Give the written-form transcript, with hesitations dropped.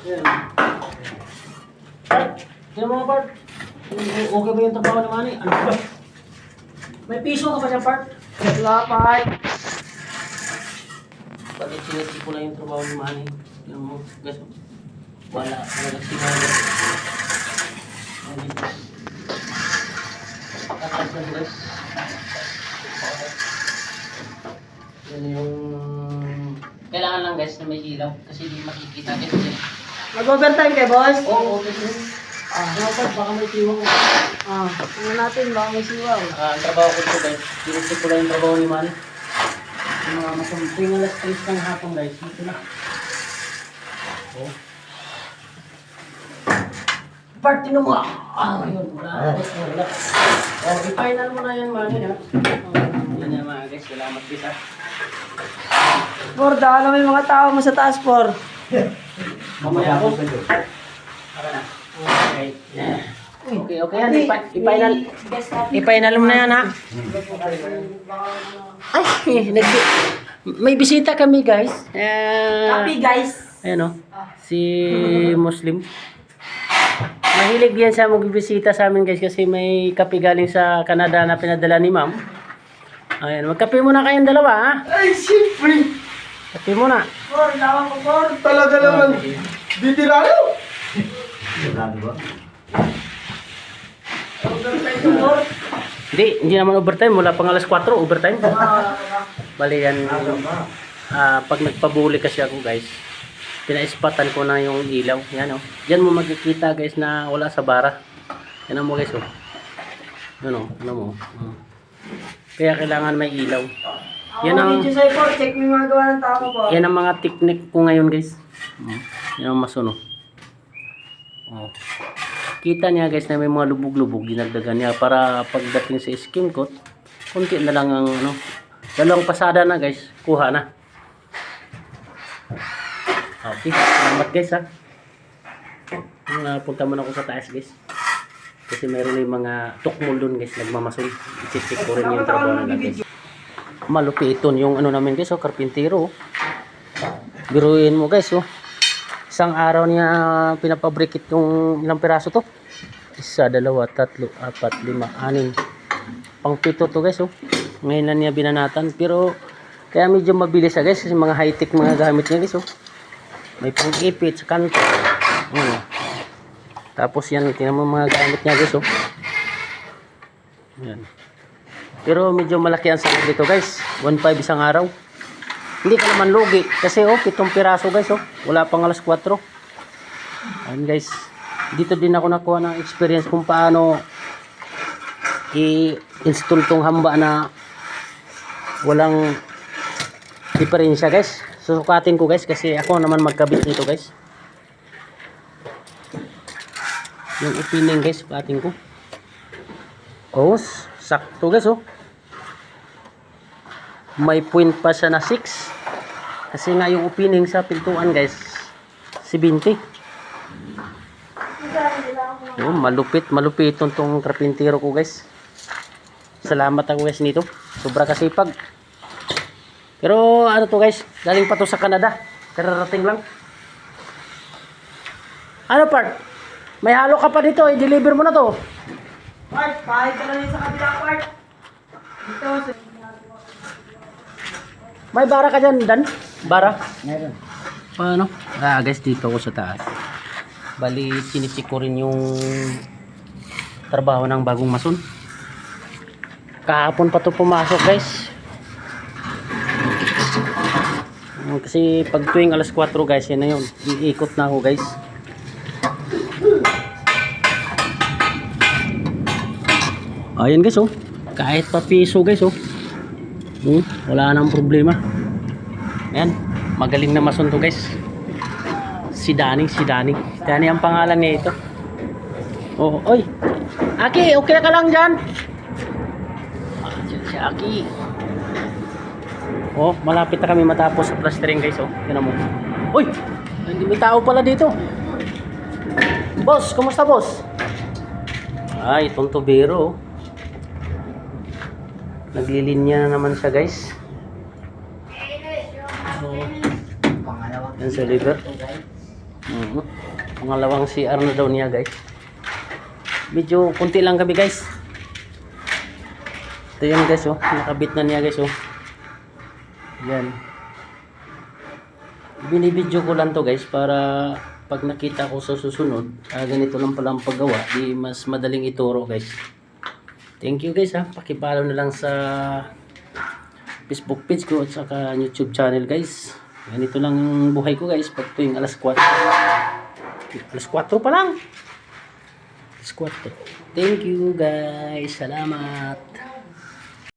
Yan. Bart, tingnan mo nga, Bart. Okay ba yung trabaho ni Manny? Ano ba? May piso ka ba niya, Bart? Wala, Part. Bakit sinasip ko na yung trabaho ni Manny? Tingnan mo, guys. Wala nagsimula. Katas na guys. Yan yung... Kailangan lang guys na may ilaw kasi di makikita guys. Mag-overtime kayo, boss? Oo, okay guys. Dapat baka may tiwang. Tingnan natin, baka may siwaw. Ang trabaho ko ito guys. Sinasip ko lang yung trabaho ni Manny. Yung mga masumting alas 3 ng hapon guys. Ito na. Oh. Party na mo. Ayun, wala. Wala. I-final mo na yan, Manny, ha? Yan yan, mga guys. Salamat, guys, ha? Por, dahil may mga tao mo sa taas, Por. Mamaya ako. Tara na. Okay. Okay, okay yan. I-final mo na yan, ha? Ay, may bisita kami, guys. Happy, guys. Ayan, o. Si Muslim. Mahilig yan siya magbibisita sa amin guys kasi may kape galing sa Canada na pinadala ni ma'am. Ayan, magkape muna kayong dalawa ha. Ay, siyempre. Kape muna. Por, lawan ko, Por. Talaga naman. Ditirado. Overtime ko, Por. Hindi naman overtime. Wala pang alas 4, overtime. Bali yan. Pag nagpabuli kasi ako guys, pinaispatan ko na yung ilaw. Yan o. Diyan mo makikita guys na wala sa bara. Yan mo guys o. Yan o. Ano mo. Kaya kailangan may ilaw. Yan ang, Video sa'yo, Por. Check mo yung mga gawa ng tao, Por. yan ang mga technique ko ngayon guys. Yan ang masuno. Oh. Kita niya guys na may mga lubog-lubog. Dinagdagan niya para pagdating sa skin coat, kunti na lang ang ano. Dalawang pasada na guys. Kuha na. Okay, salamat guys ha. Punta muna ako sa taas guys. Kasi mayroon na yung mga tukmol dun guys, nagmamasul. I-check ko rin yung trabaho nila guys. Malupiton yung ano namin guys, karpintero. Biruin mo guys oh. Isang araw niya pinapabrikit yung ilang piraso to. 1, 2, 3, 4, 5, 6. Pang 7 to guys oh. Ngayon na niya binanatan. Pero kaya medyo mabilis guys kasi mga high-tech mga gamit niya guys oh. May pang-ipit sa kanto. Tapos yan, tingnan mo mga gamit niya guys oh. Yan. Pero medyo malaki ang sakit dito guys. 1.5 isang araw. Hindi ka naman lugi. Kasi oh, 7 piraso guys oh. Wala pang alas 4. Ayan guys. Dito din ako nakuha ng experience kung paano i-install tong hamba na walang diferensya guys. Susukatin ko guys kasi ako naman magkabit nito guys. Yung opening guys, sukatin ko. Oh, sakto guys oh. May point pa siya na 6. Kasi nga yung opening sa pintuan guys, 70. Oh, malupit tong karpintero ko guys. Salamat ako guys nito. Sobra kasipag. Pero ano to guys, galing pa to sa Canada. Kararating lang. Ano part? May halo ka pa dito, i-deliver mo na to. Part, kahit ka lang yun sa kabila, Part. Dito, May bara ka dyan, Dan? Bara? Meron. Paano? Guys, dito ako sa taas. Bali, sinicheck ko rin yung trabaho ng bagong mason. Kahapon pa to pumasok guys. Kasi pag tuwing alas 4 guys, yan na yun. Iikot na ako guys. Ayan guys oh. Kahit pa piso guys oh. Wala nang problema. Ayan. Magaling na mason to guys. Si Danny. Danny ang pangalan niya ito. Oh, oy. Aki, okay ka lang dyan? Si Aki. Oh, malapit na kami matapos sa plastering guys oh. Yan mo. Uy! May tao pala dito. Boss, kumusta boss? Ay, itong tubero oh. Naglilinya na naman siya guys. So, yan sa liver. Pangalawang CR na daw niya guys. Medyo kunti lang kami guys. Ito yun guys oh. Nakabit na niya guys oh. Yan. Binibidyo ko lang to guys para pag nakita ko sa susunod, ganito lang pala ang paggawa, di mas madaling ituro guys. Thank you guys ha. Pakipollow na lang sa Facebook page ko at saka YouTube channel guys. Ganito lang ang buhay ko guys pag tuwing alas 4. Alas 4 pa lang. Alas 4. Thank you guys. Salamat.